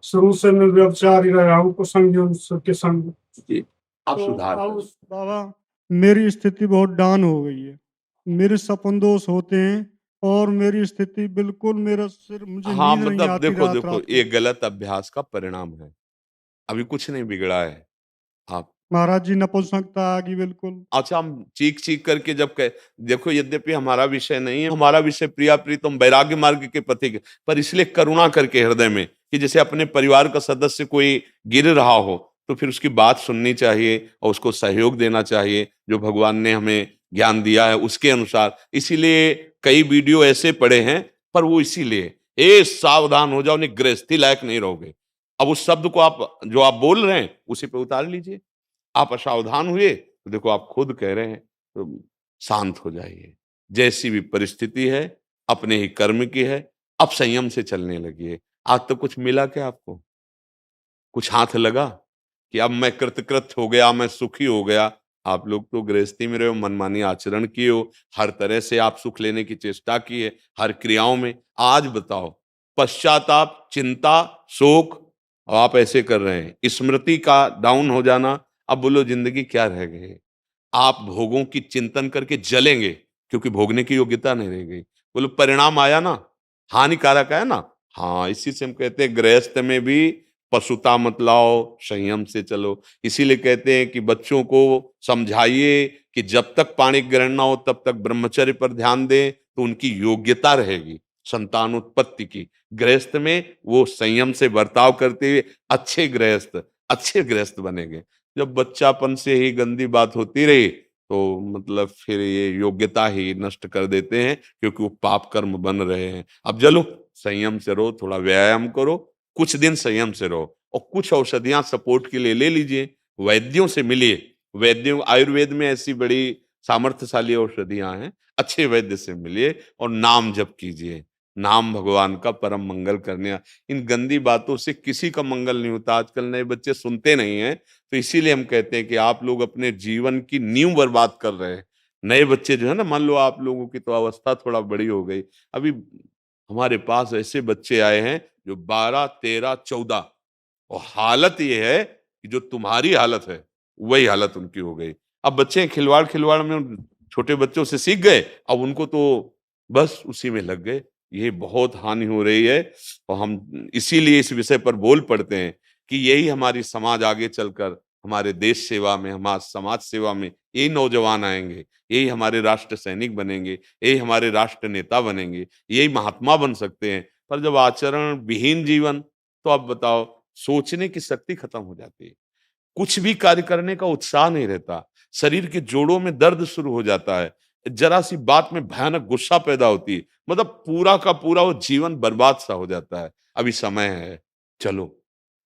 शुरू से मैं व्यभिचार ही रहा हूँ कुसंगियों के संग। जी, आप तो सुधार अब करें। बाबा मेरी स्थिति बहुत डाउन हो गई है। मेरे सपन दोष होते हैं और मेरी स्थिति बिल्कुल मेरा सिर मुझे हाँ, नींद नहीं मतलब आती देखो, रात देखो रात ये को। गलत अभ्यास का परिणाम है। अभी कुछ नहीं बिगड़ा है। आप महाराज जी नपुंसकता आ गई बिल्कुल। अच्छा, हम चीख-चीख करके जब कह देखो, यद्यपि हमारा विषय नहीं है, हमारा विषय प्रिया प्रीतम वैराग्य मार्ग के पथिक, पर इसलिए करुणा करके हृदय में कि जैसे अपने परिवार का सदस्य कोई गिर रहा हो, तो फिर उसकी बात सुननी चाहिए और उसको सहयोग देना चाहिए, जो भगवान ने हमें ज्ञान दिया है उसके अनुसार। इसीलिए कई वीडियो ऐसे पड़े हैं, पर वो इसीलिए, सावधान हो जाओ, नहीं गृहस्थी लायक नहीं रहोगे। अब उस शब्द को आप जो आप बोल रहे हैं, उसी पे उतार लीजिए। आप असावधान हुए तो देखो, आप खुद कह रहे हैं, तो शांत हो जाइए। जैसी भी परिस्थिति है, अपने ही कर्म की है, अब संयम से चलने लगिए। आज तक कुछ मिला क्या आपको? कुछ हाथ लगा कि अब मैं कृतकृत हो गया, मैं सुखी हो गया? आप लोग तो गृहस्थी में रहे हो, मनमानी आचरण किए हो, हर तरह से आप सुख लेने की चेष्टा की है, हर क्रियाओं में। आज बताओ, पश्चाताप, चिंता, शोक, और आप ऐसे कर रहे हैं, स्मृति का डाउन हो जाना। अब बोलो जिंदगी क्या रह गई? आप भोगों की चिंतन करके जलेंगे, क्योंकि भोगने की योग्यता नहीं रह गई। बोलो परिणाम आया ना, हानिकारक है ना। हाँ, इसी से हम कहते हैं गृहस्थ में भी पशुता मत लाओ, संयम से चलो। इसीलिए कहते हैं कि बच्चों को समझाइए कि जब तक पाणी ग्रहण ना हो तब तक ब्रह्मचर्य पर ध्यान दें, तो उनकी योग्यता रहेगी संतानोत्पत्ति की। गृहस्थ में वो संयम से बर्ताव करते हुए अच्छे गृहस्थ बनेंगे। जब बच्चापन से ही गंदी बात होती रही, तो मतलब फिर ये योग्यता ही नष्ट कर देते हैं, क्योंकि वो पाप कर्म बन रहे हैं। अब चलो, संयम से रहो, थोड़ा व्यायाम करो, कुछ दिन संयम से रहो, और कुछ औषधियां सपोर्ट के लिए ले लीजिए, वैद्यों से मिलिए। वैद्यों, आयुर्वेद में ऐसी बड़ी सामर्थ्यशाली औषधियां हैं, अच्छे वैद्य से मिलिए और नाम जप कीजिए। नाम भगवान का परम मंगल करने। इन गंदी बातों से किसी का मंगल नहीं होता। आजकल नए बच्चे सुनते नहीं हैं, तो इसीलिए हम कहते हैं कि आप लोग अपने जीवन की नींव बर्बाद कर रहे हैं। नए बच्चे जो है ना, मान लो आप लोगों की तो अवस्था थोड़ा बड़ी हो गई, अभी हमारे पास ऐसे बच्चे आए हैं जो 12, 13, 14, और हालत ये है कि जो तुम्हारी हालत है, वही हालत उनकी हो गई। अब बच्चे खिलवाड़ खिलवाड़ में उन छोटे बच्चों से सीख गए, अब उनको तो बस उसी में लग गए। ये बहुत हानि हो रही है, और हम इसीलिए इस विषय पर बोल पड़ते हैं कि यही हमारी समाज आगे चलकर हमारे देश सेवा में, हमारे समाज सेवा में यही नौजवान आएंगे, यही हमारे राष्ट्र सैनिक बनेंगे, यही हमारे राष्ट्र नेता बनेंगे, यही महात्मा बन सकते हैं। पर जब आचरण विहीन जीवन, तो आप बताओ, सोचने की शक्ति खत्म हो जाती है, कुछ भी कार्य करने का उत्साह नहीं रहता, शरीर के जोड़ों में दर्द शुरू हो जाता है, जरा सी बात में भयानक गुस्सा पैदा होती है, मतलब पूरा का पूरा वो जीवन बर्बाद सा हो जाता है। अभी समय है, चलो,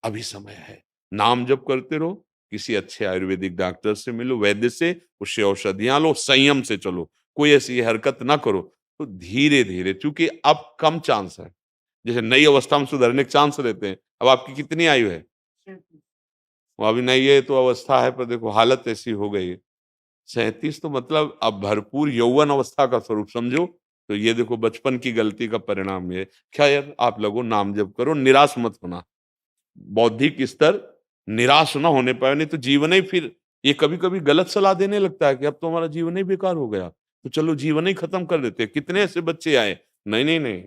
अभी समय है, नाम जप करते रहो, किसी अच्छे आयुर्वेदिक डॉक्टर से मिलो, वैद्य से, उससे औषधियां लो, संयम से चलो, कोई ऐसी हरकत ना करो। तो धीरे धीरे, चूंकि अब कम चांस है, जैसे नई अवस्था में सुधरने के चांस रहते हैं। अब आपकी कितनी आयु है? वो अभी नहीं है तो अवस्था है, पर देखो हालत ऐसी हो गई है। 37 तो मतलब अब भरपूर यौवन अवस्था का स्वरूप समझो। तो ये देखो, बचपन की गलती का परिणाम ये। खैर, आप लोगों नाम जप करो, निराश मत होना। बौद्धिक स्तर निराश ना होने पाए, नहीं तो जीवन ही फिर ये कभी कभी गलत सलाह देने लगता है कि अब तो हमारा जीवन ही बेकार हो गया, तो चलो जीवन ही खत्म कर देते हैं। कितने ऐसे बच्चे आए। नहीं नहीं नहीं,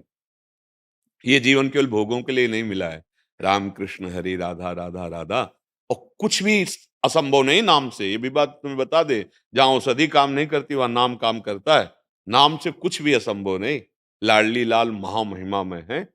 ये जीवन केवल भोगों के लिए नहीं मिला है। राम कृष्ण हरि राधा राधा राधा, और कुछ भी असंभव नहीं नाम से। ये भी बात तुम्हें बता दे, जहां औषधि काम नहीं करती वहां नाम काम करता है। नाम से कुछ भी असंभव नहीं। लाडली लाल महामहिमा में है,